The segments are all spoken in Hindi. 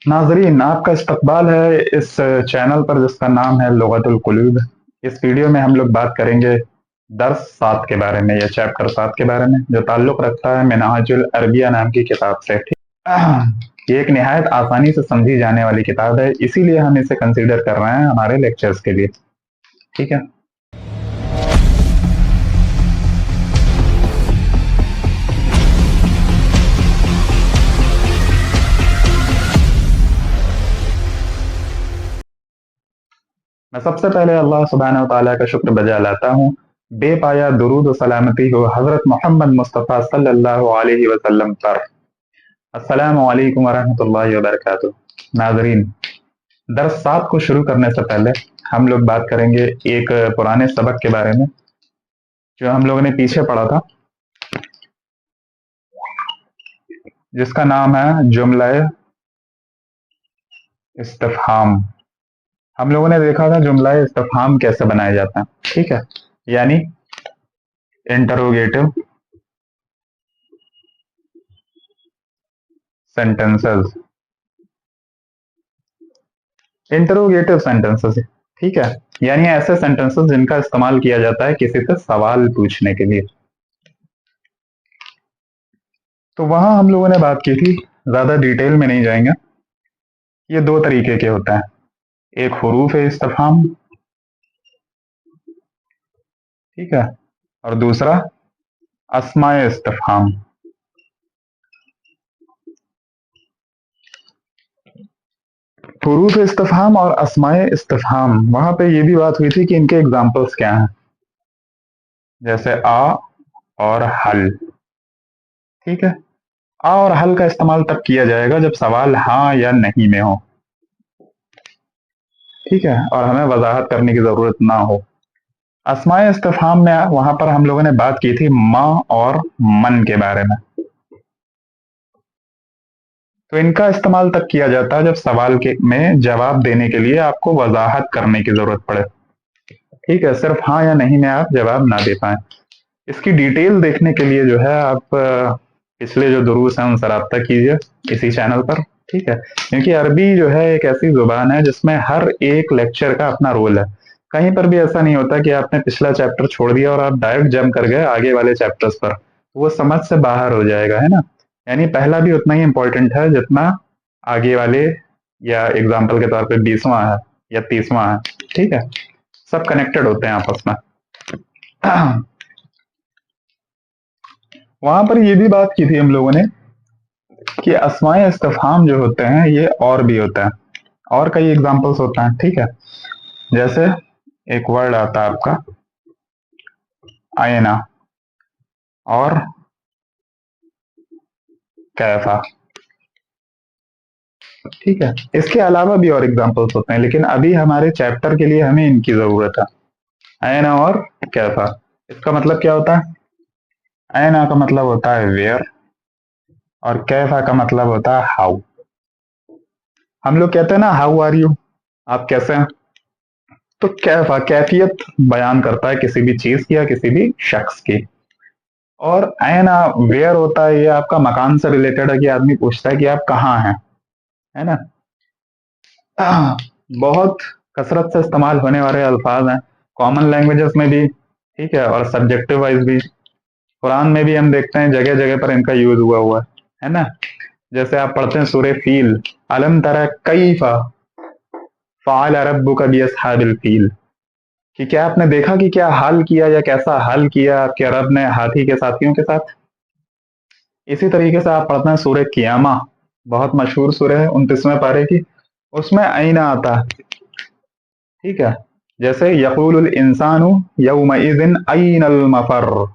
नाजरीन, आपका इस्तकबाल है इस चैनल पर जिसका नाम है लुगतुल कुलूब। इस वीडियो में हम लोग बात करेंगे दर्स 7 के बारे में या चैप्टर 7 के बारे में, जो ताल्लुक़ रखता है मिनहाजुल अरबिया नाम की किताब से। ठीक, ये एक निहायत आसानी से समझी जाने वाली किताब है, इसीलिए हम इसे कंसीडर कर रहे हैं हमारे लेक्चर्स के लिए। ठीक है। मैं सबसे पहले अल्लाह सुब्हानहू व तआला का शुक्र बजा लाता हूँ, बेपाया दुरूद व सलामती हो हज़रत मोहम्मद मुस्तफ़ा सल्लल्लाहु अलैहि वसल्लम पर। अस्सलामु अलैकुम वरहमतुल्लाहि वबरकातुहू। नाज़रीन, दर्स 7 को शुरू करने से पहले हम लोग बात करेंगे एक पुराने सबक के बारे में जो हम लोगों ने पीछे पढ़ा था, जिसका नाम है जुमला इस्तिफ़हाम। हम लोगों ने देखा था जुमला इस्तिफ़हाम कैसे बनाया जाता है। ठीक है, यानी इंटरोगेटिव सेंटेंसेस, इंटरोगेटिव सेंटेंसेस। ठीक है, यानी ऐसे सेंटेंसेस जिनका इस्तेमाल किया जाता है किसी से सवाल पूछने के लिए। तो वहां हम लोगों ने बात की थी, ज्यादा डिटेल में नहीं जाएंगे। ये दो तरीके के होते हैं, एक हुरूफ इस्तिफ़हाम, ठीक है, और दूसरा अस्माए इस्तिफ़हाम। हुरूफ इस्तिफ़हाम और अस्माए इस्तिफ़हाम, वहां पे ये भी बात हुई थी कि इनके एग्जाम्पल्स क्या हैं, जैसे आ और हल। ठीक है, आ और हल का इस्तेमाल तब किया जाएगा जब सवाल हाँ या नहीं में हो। ठीक है, और हमें वजाहत करने की जरूरत ना हो। अस्माए इस्तिफ़हाम में वहां पर हम लोगों ने बात की थी माँ और मन के बारे में। तो इनका इस्तेमाल तब किया जाता है जब सवाल के में जवाब देने के लिए आपको वजाहत करने की जरूरत पड़े। ठीक है, सिर्फ हाँ या नहीं में आप जवाब ना दे पाए। इसकी डिटेल देखने के लिए जो है आप पिछले जो दुरूस हैं उनसे राब्ता कीजिए इसी चैनल पर। ठीक है, क्योंकि अरबी जो है एक ऐसी जुबान है जिसमें हर एक लेक्चर का अपना रोल है। कहीं पर भी ऐसा नहीं होता कि आपने पिछला चैप्टर छोड़ दिया और आप डायरेक्ट जंप कर गए आगे वाले चैप्टर्स पर, वो समझ से बाहर हो जाएगा, है ना। यानी पहला भी उतना ही इंपॉर्टेंट है जितना आगे वाले, या एग्जाम्पल के तौर पे 20वां है या 30वां है। ठीक है, सब कनेक्टेड होते हैं आपस में। वहां पर ये भी बात की थी हम लोगों ने कि अस्माए इस्तिफ़हाम जो होते हैं ये और भी होता है, और कई एग्जांपल्स होते हैं। ठीक है, जैसे एक वर्ड आता है आपका आयना और कैफा। ठीक है, इसके अलावा भी और एग्जांपल्स होते हैं, लेकिन अभी हमारे चैप्टर के लिए हमें इनकी जरूरत है, आयना और कैफा। इसका मतलब क्या होता है? आयना का मतलब होता है वेयर, और कैफा का मतलब होता है हाउ। हम लोग कहते हैं ना हाउ आर यू, आप कैसे हैं। तो कैफा कैफियत बयान करता है किसी भी चीज की या किसी भी शख्स की। और आयना वेयर होता है, ये आपका मकान से रिलेटेड है कि आदमी पूछता है कि आप कहाँ हैं, है ना। बहुत कसरत से इस्तेमाल होने वाले अल्फाज हैं कॉमन लैंग्वेजेस में भी। ठीक है, और सब्जेक्टिव वाइज भी कुरान में भी हम देखते हैं जगह जगह पर इनका यूज हुआ हुआ है ना। जैसे आप पढ़ते हैं सूरह फील, अलम तरा कैफा फ़अल रब्बुका बिअस्हाबिल फील, कि क्या आपने देखा कि क्या हाल किया या कैसा हाल किया आपके रब ने हाथी के साथियों के साथ। इसी तरीके से आप पढ़ते हैं सूरह कियामा, बहुत मशहूर सूरह है 29वें पारे की, उसमें आईना आता है। ठीक है, जैसे यक़ूलुल इंसानु यौमइज़िन अयनल मफ़र,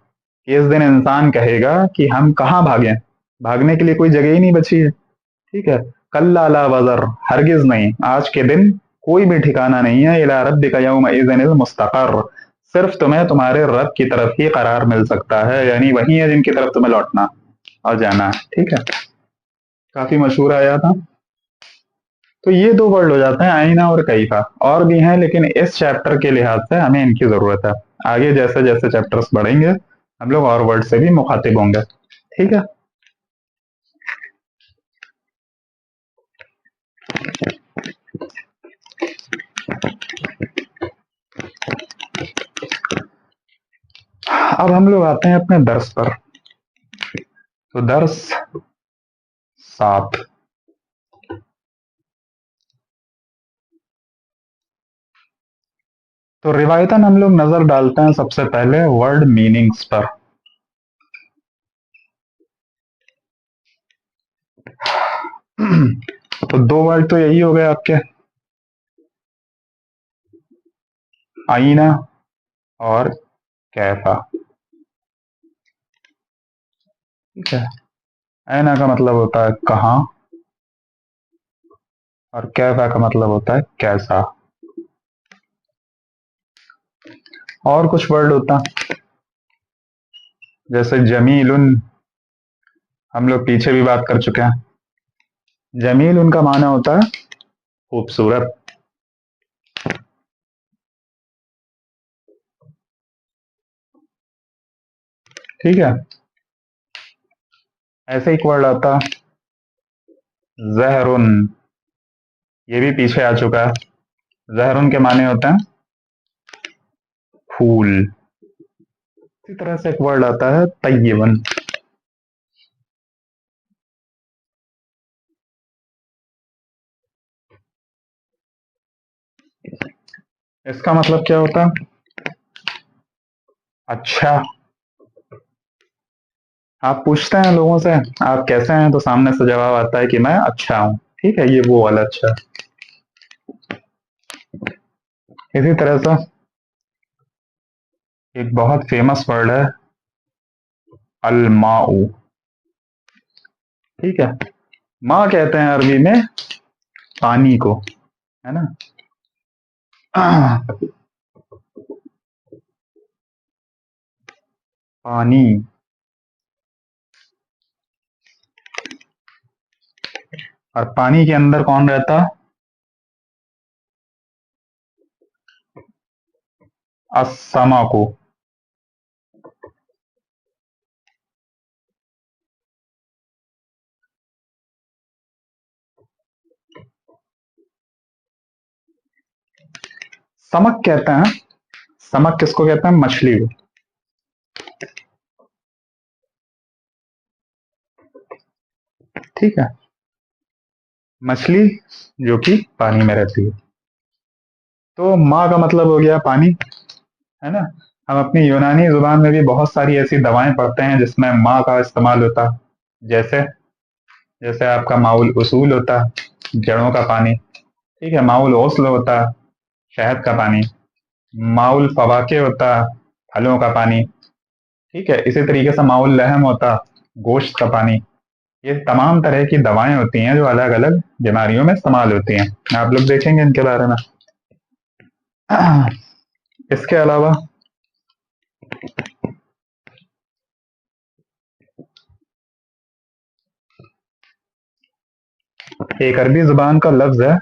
इस दिन इंसान कहेगा कि हम कहाँ भागें, भागने के लिए कोई जगह ही नहीं बची है। ठीक है, कल्ला ला वज़र, हरगिज नहीं, आज के दिन कोई भी ठिकाना नहीं है, इला रब्बिका यौमइज़िनिल मुस्तक़र, सिर्फ तुम्हें तुम्हारे रब की तरफ ही करार मिल सकता है, यानी वही है जिनकी तरफ तुम्हें लौटना और जाना है। ठीक है, काफी मशहूर आया था। तो ये दो वर्ड हो जाते हैं आईना और कैफा, और भी हैं लेकिन इस चैप्टर के लिहाज से हमें इनकी जरूरत है। आगे जैसे जैसे चैप्टर्स बढ़ेंगे हम लोग और वर्ड से भी मुखातिब होंगे। ठीक है, अब हम लोग आते हैं अपने दर्स पर। तो दर्स 7। तो रिवायतन हम लोग नजर डालते हैं सबसे पहले वर्ड मीनिंग्स पर। तो दो वर्ड तो यही हो गए आपके, आईना और कैफा। ठीक है, आईना का मतलब होता है कहाँ, और कैफा का मतलब होता है कैसा। और कुछ वर्ड होता जैसे जमीलुन, हम लोग पीछे भी बात कर चुके हैं। जमील उनका माना होता है खूबसूरत। ठीक है, ऐसे एक वर्ड आता जहरुन, ये भी पीछे आ चुका है। जहरुन के माने होते हैं फूल। इसी तरह से एक वर्ड आता है तय्यबन। इसका मतलब क्या होता है? अच्छा। आप पूछते हैं लोगों से आप कैसे हैं, तो सामने से जवाब आता है कि मैं अच्छा हूं। ठीक है, ये वो वाला अच्छा। इसी तरह से एक बहुत फेमस वर्ड है अलमाऊ। ठीक है, माँ कहते हैं अरबी में पानी को, है ना। पानी। और पानी के अंदर कौन रहता? अस्समा को। समक कहते हैं। समक किसको कहते हैं? मछली को। ठीक है, मछली जो कि पानी में रहती है। तो माँ का मतलब हो गया पानी, है ना। हम अपनी यूनानी जुबान में भी बहुत सारी ऐसी दवाएं पढ़ते हैं जिसमें माँ का इस्तेमाल होता है। जैसे जैसे आपका माउल उसूल होता है जड़ों का पानी। ठीक है, माउल ओसल होता है शहद का पानी। माउल फवाके होता है फलों का पानी। ठीक है, इसी तरीके से माउल लहम होता गोश्त का पानी। ये तमाम तरह की दवाएं होती हैं जो अलग अलग बीमारियों में इस्तेमाल होती हैं। आप लोग देखेंगे इनके बारे में। इसके अलावा एक अरबी जुबान का लफ्ज है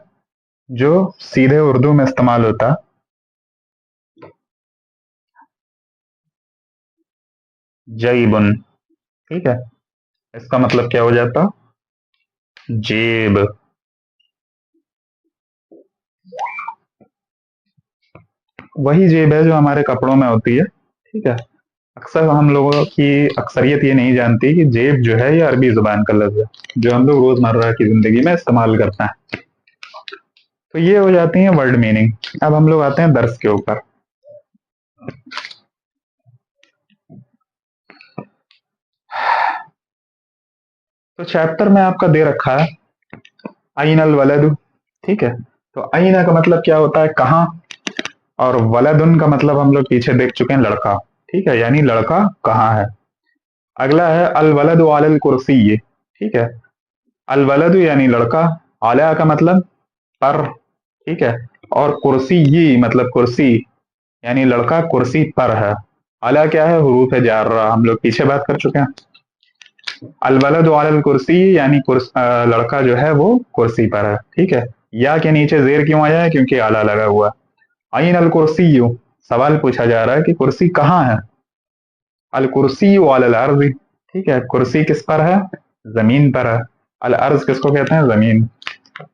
जो सीधे उर्दू में इस्तेमाल होता, जईबुन। ठीक है, इसका मतलब क्या हो जाता? जेब। वही जेब है जो हमारे कपड़ों में होती है। ठीक है, अक्सर हम लोगों की अक्सरियत ये नहीं जानती कि जेब जो है ये अरबी जुबान का लफ्ज है जो हम लोग रोजमर्रा की जिंदगी में इस्तेमाल करते हैं। तो ये हो जाती है वर्ड मीनिंग। अब हम लोग आते हैं दर्स के ऊपर। तो चैप्टर में आपका दे रखा है अइनल वलदु। ठीक है, तो अइना का मतलब क्या होता है? कहाँ। और वलदुन का मतलब हम लोग पीछे देख चुके हैं लड़का। ठीक है, यानी लड़का कहाँ है। अगला है अल वलदु अलल कुर्सी। ठीक है, अल वलदु यानी लड़का, आला का मतलब पर। ठीक है, और कुर्सी ये मतलब कुर्सी, यानी लड़का कुर्सी पर है। आला क्या है? हरूफ है जार रहा, हम लोग पीछे बात कर चुके हैं। अल वलद अलल कुर्सी यानी लड़का जो है वो कुर्सी पर है। ठीक है, या के नीचे जेर क्यों आया है? क्योंकि आला लगा हुआ। अइन अल कुर्सी यू, सवाल पूछा जा रहा है कि कुर्सी कहाँ है। अल कुर्सी अलल अर्ज। ठीक है, कुर्सी किस पर है? जमीन पर है। अल अर्ज किसको कहते हैं? जमीन।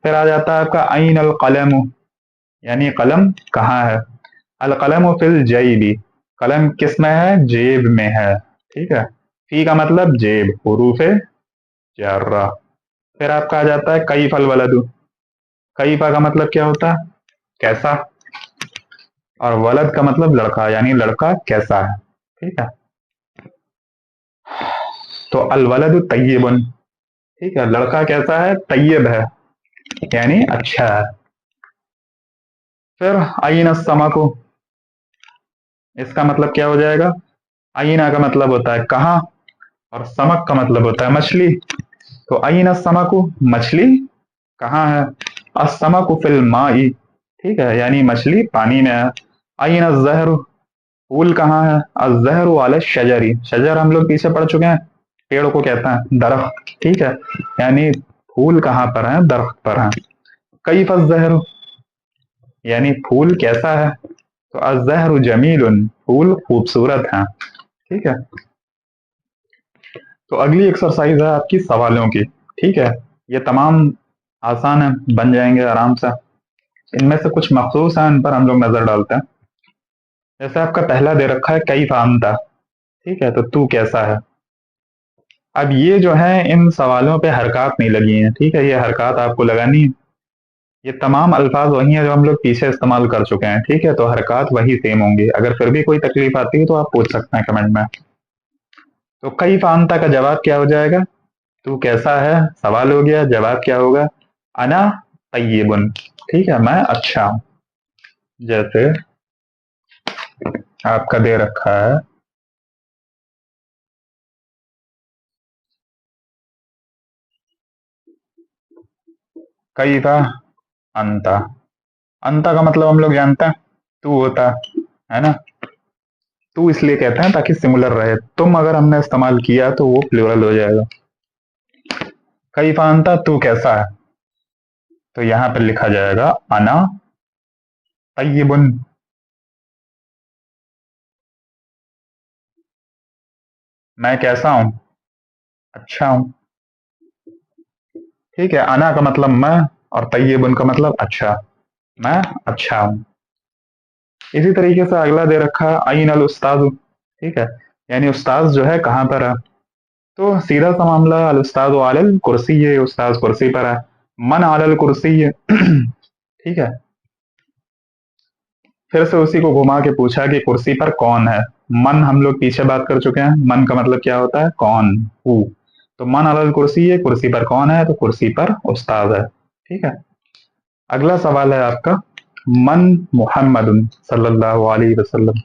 फिर आ जाता है आपका अइन अल कलम, यानी कलम कहाँ है। अल कलम फिल जईबी, कलम किस में है? जेब में है। ठीक है, फी का मतलब जेब, हुरूफे जारा। फिर आपका आ जाता है कई फल वलदू। कई फा का मतलब क्या होता है? कैसा। और वलद का मतलब लड़का, यानी लड़का कैसा है। ठीक है, तो अल वलद तय्यबुन। ठीक है, लड़का कैसा है? तय्यब है, यानी अच्छा है। फिर अयन समको, इसका मतलब क्या हो जाएगा? अयना का मतलब होता है कहाँ, और समक का मतलब होता है मछली। तो अयन समको, मछली कहाँ है? असमकु फिल माई। ठीक है, यानी मछली पानी में है। अयन जहर, फूल कहाँ है? अजहर वाले शजरी। शजर हम लोग पीछे पढ़ चुके हैं, पेड़ को कहते हैं दरख्त। ठीक है, यानी फूल कहाँ पर है? दरख्त पर है। कई फजहर, यानी फूल कैसा है? तो अजहर जमील, फूल खूबसूरत है। ठीक है, तो अगली एक्सरसाइज है आपकी सवालों की। ठीक है, ये तमाम आसान है, बन जाएंगे आराम से। इनमें से कुछ मखसूस है, इन पर हम लोग नजर डालते हैं। जैसे आपका पहला दे रखा है कई फामता। ठीक है, तो तू कैसा है। अब ये जो है, इन सवालों पे हरकत नहीं लगी हैं। ठीक है, ये हरकत आपको लगानी है। ये तमाम अल्फाज वही हैं जो हम लोग पीछे इस्तेमाल कर चुके हैं। ठीक है, तो हरकत वही सेम होंगी। अगर फिर भी कोई तकलीफ आती है तो आप पूछ सकते हैं कमेंट में। तो कई फामता का जवाब क्या हो जाएगा? तू कैसा है सवाल हो गया, जवाब क्या होगा? अना तय्यबुन। ठीक है, मैं अच्छा हूं। जैसे आपका दे रखा है कई था अंता। अंता का मतलब हम लोग जानते हैं, तू होता है ना। तू इसलिए कहते हैं ताकि सिमिलर रहे। तुम अगर हमने इस्तेमाल किया तो वो प्लूरल हो जाएगा। कई फानता, तू कैसा है, तो यहां पर लिखा जाएगा अना तय्यबुन। मैं कैसा हूं? अच्छा हूं। ठीक है, अना का मतलब मैं, और तय्यबुन का मतलब अच्छा। मैं अच्छा हूं। इसी तरीके से अगला दे रखा है अइन अल उस्ताद। ठीक है, यानी उस्ताद जो है कहाँ पर है। तो सीधा सा मामला, अल उस्ताद अलल कुर्सी है, उस्ताद कुर्सी पर है। मन अलल कुर्सी है। ठीक है, फिर से उसी को घुमा के पूछा कि कुर्सी पर कौन है। मन हम लोग पीछे बात कर चुके हैं, मन का मतलब क्या होता है? कौन, हु। तो मन अलल कुर्सी है, कुर्सी पर कौन है? तो कुर्सी पर उस्ताद है। ठीक है, अगला सवाल है आपका मन मुहम्मदुन सल्लल्लाहु अलैहि वसल्लम।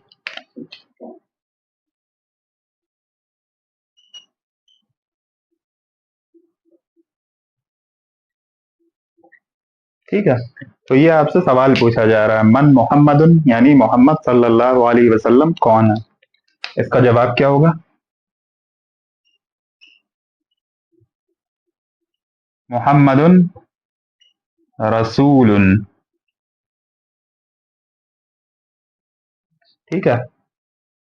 ठीक है, तो ये आपसे सवाल पूछा जा रहा है, मन मोहम्मदुन यानी मोहम्मद सल्लल्लाहु अलैहि वसल्लम कौन है। इसका जवाब क्या होगा? मोहम्मदुन रसूलुन। ठीक है,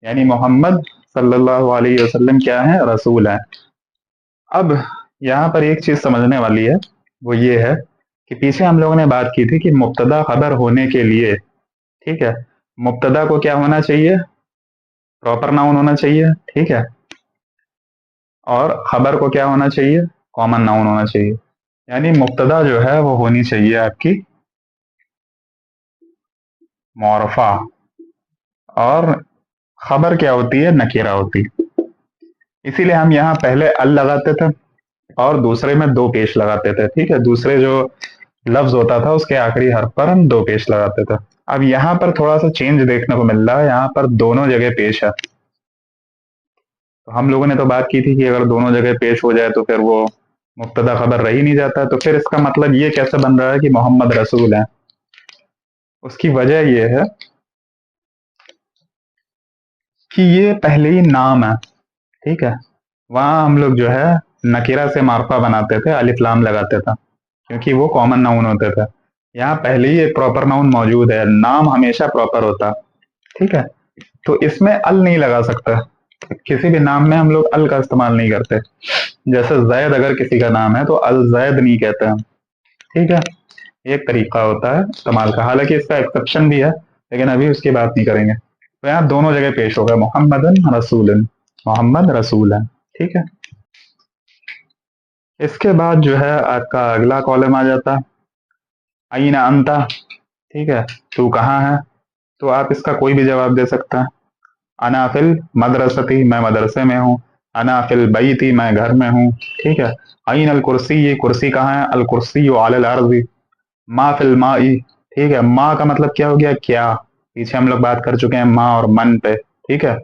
यानी मोहम्मद सल्लल्लाहु अलैहि वसल्लम क्या है? रसूल है। अब यहाँ पर एक चीज समझने वाली है, वो ये है कि पीछे हम लोगों ने बात की थी कि मुब्तदा खबर होने के लिए, ठीक है, मुब्तदा को क्या होना चाहिए? प्रॉपर नाउन होना चाहिए। ठीक है, और खबर को क्या होना चाहिए? कॉमन नाउन होना चाहिए। यानी मुब्तदा जो है वो होनी चाहिए आपकी मौरफा, और खबर क्या होती है? नकीरा होती। इसीलिए हम यहाँ पहले अल लगाते थे, और दूसरे में दो पेश लगाते थे। ठीक है, दूसरे जो लफ्ज होता था उसके आखिरी हर्फ पर हम दो पेश लगाते थे। अब यहाँ पर थोड़ा सा चेंज देखने को मिल रहा है, यहाँ पर दोनों जगह पेश है। तो हम लोगों ने तो बात की थी कि अगर दोनों जगह पेश हो जाए तो फिर वो मुब्तदा खबर रह ही नहीं जाता। तो फिर इसका मतलब ये कैसे बन रहा है कि मोहम्मद रसूल है? उसकी वजह यह है कि ये पहले ही नाम है। ठीक है, वहां हम लोग जो है नकीरा से मार्फा बनाते थे, अलिफ लाम लगाते थे, क्योंकि वो कॉमन नाउन होते थे। यहाँ पहले ही एक प्रॉपर नाउन मौजूद है, नाम हमेशा प्रॉपर होता। ठीक है, तो इसमें अल नहीं लगा सकता। किसी भी नाम में हम लोग अल का इस्तेमाल नहीं करते। जैसे जैद अगर किसी का नाम है तो अल जैद नहीं कहते हम। ठीक है, एक तरीका होता है इस्तेमाल का, हालांकि इसका एक्सेप्शन भी है, लेकिन अभी उसकी बात नहीं करेंगे। तो यहाँ दोनों जगह पेश होगा, मोहम्मदन रसूलन, मोहम्मद रसूल है। ठीक है, इसके बाद जो है आपका अगला कॉलम आ जाता है, अईना अंता। ठीक है, तू कहाँ है? तो आप इसका कोई भी जवाब दे सकता है। अना फिल मदरसती, मैं मदरसे में हूँ। अना फिल बैती, मैं घर में हूँ। ठीक है, अईन अल कुर्सी, ये कुर्सी कहाँ है? अल कुर्सी अलल अर्ज़ी। मा फिल माई, ठीक है, माँ का मतलब क्या हो गया? क्या। पीछे हम लोग बात कर चुके हैं माँ और मन पे। ठीक है,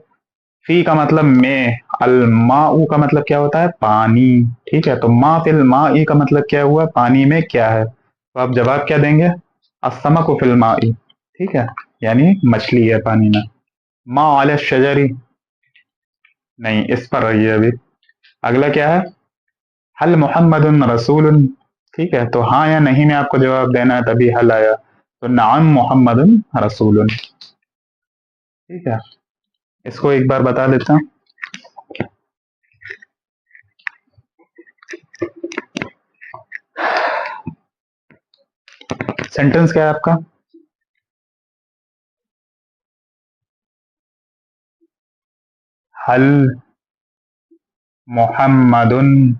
फी का मतलब में, अल माऊ का मतलब क्या होता है? पानी। ठीक है, तो मा फिल माई का मतलब क्या हुआ? पानी में क्या है? तो आप जवाब क्या देंगे? असमक फिल माई। ठीक है, यानी मछली है पानी में। मा अल शजरी, नहीं, इस पर रही है अभी। अगला क्या है? हल मोहम्मदुन रसूलुन। ठीक है, तो हाँ या नहीं में आपको जवाब देना है, तभी हल आया। तो नाम मोहम्मदुन रसूलुन। ठीक है, इसको एक बार बता देता हूँ। सेंटेंस क्या है आपका? हल मोहम्मदुन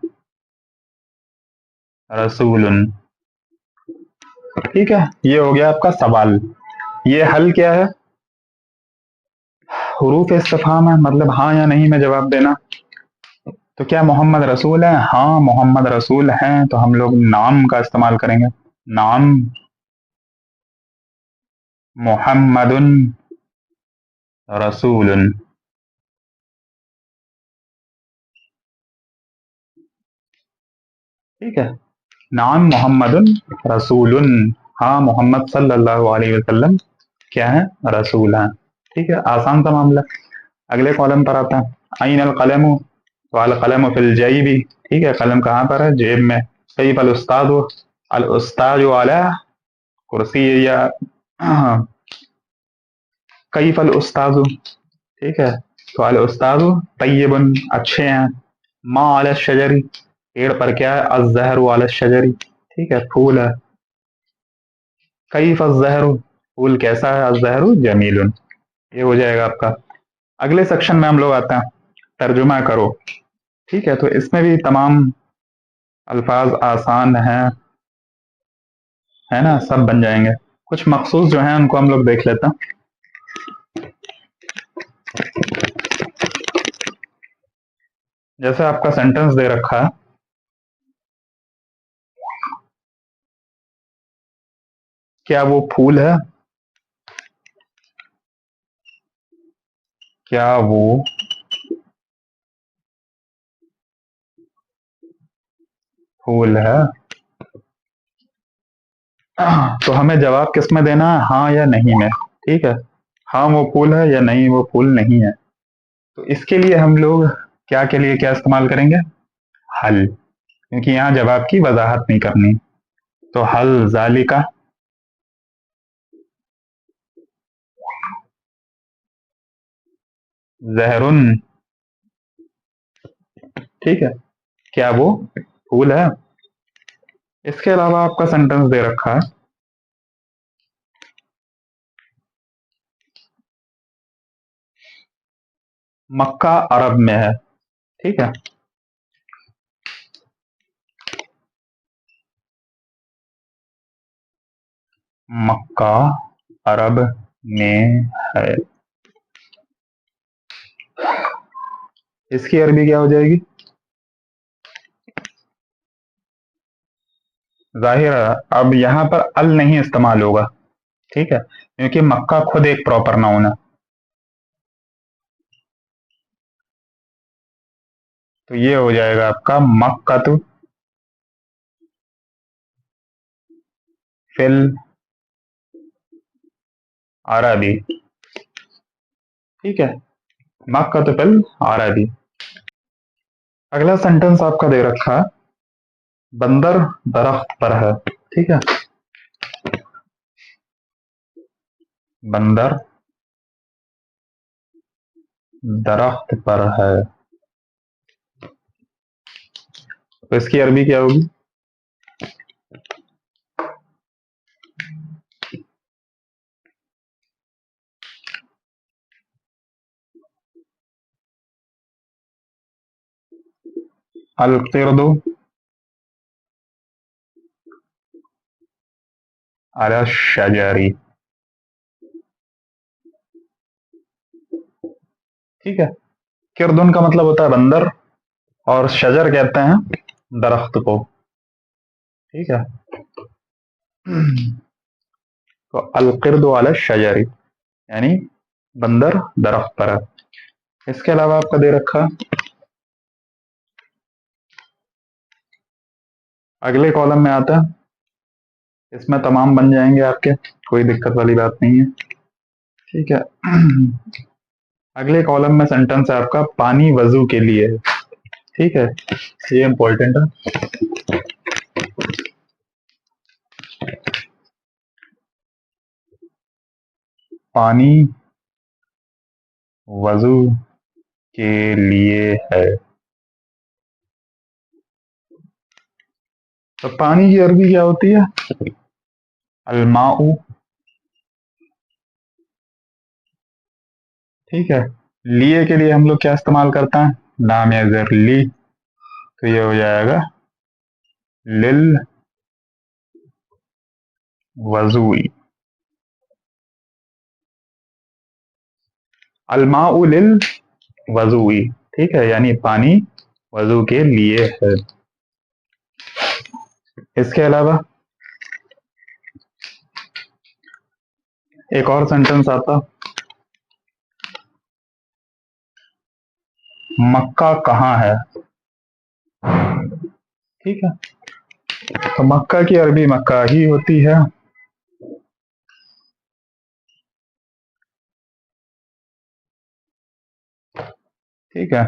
रसूलुन। ठीक है, ये हो गया आपका सवाल। ये हल क्या है? हुरूफ इस्तिफहाम है, मतलब हाँ या नहीं में जवाब देना। तो क्या मोहम्मद रसूल है? हाँ, मोहम्मद रसूल हैं, तो हम लोग नाम का इस्तेमाल करेंगे। नाम मोहम्मदुन रसूलुन। ठीक है, नाम मोहम्मदुन रसूलुन। हाँ, मोहम्मद सल्लल्लाहु अलैहि वसल्लम क्या है? रसूल हैं। ठीक है, आसान सा मामला। अगले कॉलम पर आता है, अइन अल कलम, तो अल कलम फिल जैबी। ठीक है, कलम कहाँ पर है? जेब में। कईफ अल उस्ताद, अल उस्ताद अला कुर्सी, या कईफ अल उस्ताद। ठीक है, तो अल उस्ताद तय्यबुन, अच्छे हैं। मा अल शजरी, पेड़ पर क्या है? अज़हर अल शजरी। ठीक है, फूल है। कईफ अज़हर, फूल कैसा है? अज़हर जमीलुन। ये हो जाएगा आपका। अगले सेक्शन में हम लोग आते हैं, तर्जुमा करो। ठीक है, तो इसमें भी तमाम अल्फाज आसान हैं, है ना, सब बन जाएंगे। कुछ मखसूस जो हैं उनको हम लोग देख लेते हैं। जैसे आपका सेंटेंस दे रखा है, क्या वो फूल है? क्या वो फूल है? तो हमें जवाब किस में देना है? हाँ या नहीं में। ठीक है, हाँ वो फूल है, या नहीं वो फूल नहीं है। तो इसके लिए हम लोग क्या के लिए क्या इस्तेमाल करेंगे? हल, क्योंकि यहाँ जवाब की वजाहत नहीं करनी। तो हल जालिका, जहरुन। ठीक है, क्या वो फूल है? इसके अलावा आपका सेंटेंस दे रखा है, मक्का अरब में है। ठीक है, मक्का अरब में है। इसकी अरबी क्या हो जाएगी? जाहिर है अब यहाँ पर अल नहीं इस्तेमाल होगा। ठीक है, क्योंकि मक्का खुद एक प्रॉपर नाउन है। तो ये हो जाएगा आपका मक्कतु फिल अरबी। ठीक है, मक्कतु फिल अरबी। अगला सेंटेंस आपका दे रखा है, बंदर दरख्त पर है। ठीक है, बंदर दरख्त पर है। तो इसकी अरबी क्या होगी? अल किरदु अला शजरी। ठीक है, किरदुन का मतलब होता है बंदर, और शजर कहते हैं दरख्त को। ठीक है, तो अल किरदु अला शजरी यानी बंदर दरख्त पर है। इसके अलावा आपका दे रखा अगले कॉलम में आता है, इसमें तमाम बन जाएंगे आपके, कोई दिक्कत वाली बात नहीं है। ठीक है, अगले कॉलम में सेंटेंस है आपका पानी वजू के लिए है। ठीक है, ये इंपॉर्टेंट है। पानी वजू के लिए है। तो पानी की अरबी क्या होती है? अलमाऊ। ठीक है, लिए के लिए हम लोग क्या इस्तेमाल करते हैं? नाम या जर ली, तो ये हो जाएगा लिल वजूई। अलमाउ लिल वजूई। ठीक है, यानी पानी वजू के लिए है। इसके अलावा एक और सेंटेंस आता, मक्का कहाँ है। ठीक है, तो मक्का की अरबी मक्का ही होती है। ठीक है,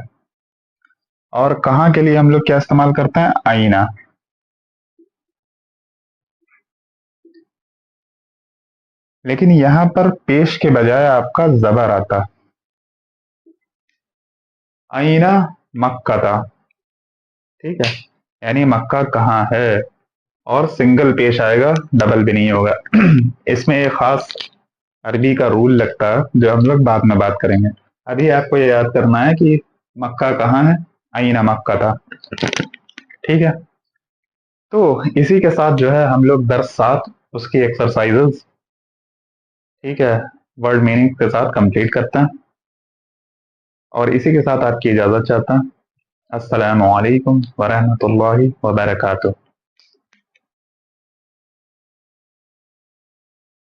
और कहाँ के लिए हम लोग क्या इस्तेमाल करते हैं? आईना। लेकिन यहां पर पेश के बजाय आपका जबर आता, आईना मक्का था। ठीक है, यानी मक्का कहाँ है, और सिंगल पेश आएगा, डबल भी नहीं होगा। इसमें एक खास अरबी का रूल लगता है जो हम लोग बाद में बात करेंगे। अभी आपको ये याद करना है कि मक्का कहाँ है, आईना मक्का था। ठीक है, तो इसी के साथ जो है हम लोग दर्स 7 उसकी एक्सरसाइजेस, ठीक है, वर्ड मीनिंग के साथ कंप्लीट करते हैं, और इसी के साथ आपकी इजाज़त चाहता हूं। अस्सलामु अलैकुम वरहमतुल्लाहि वबरकातुहू।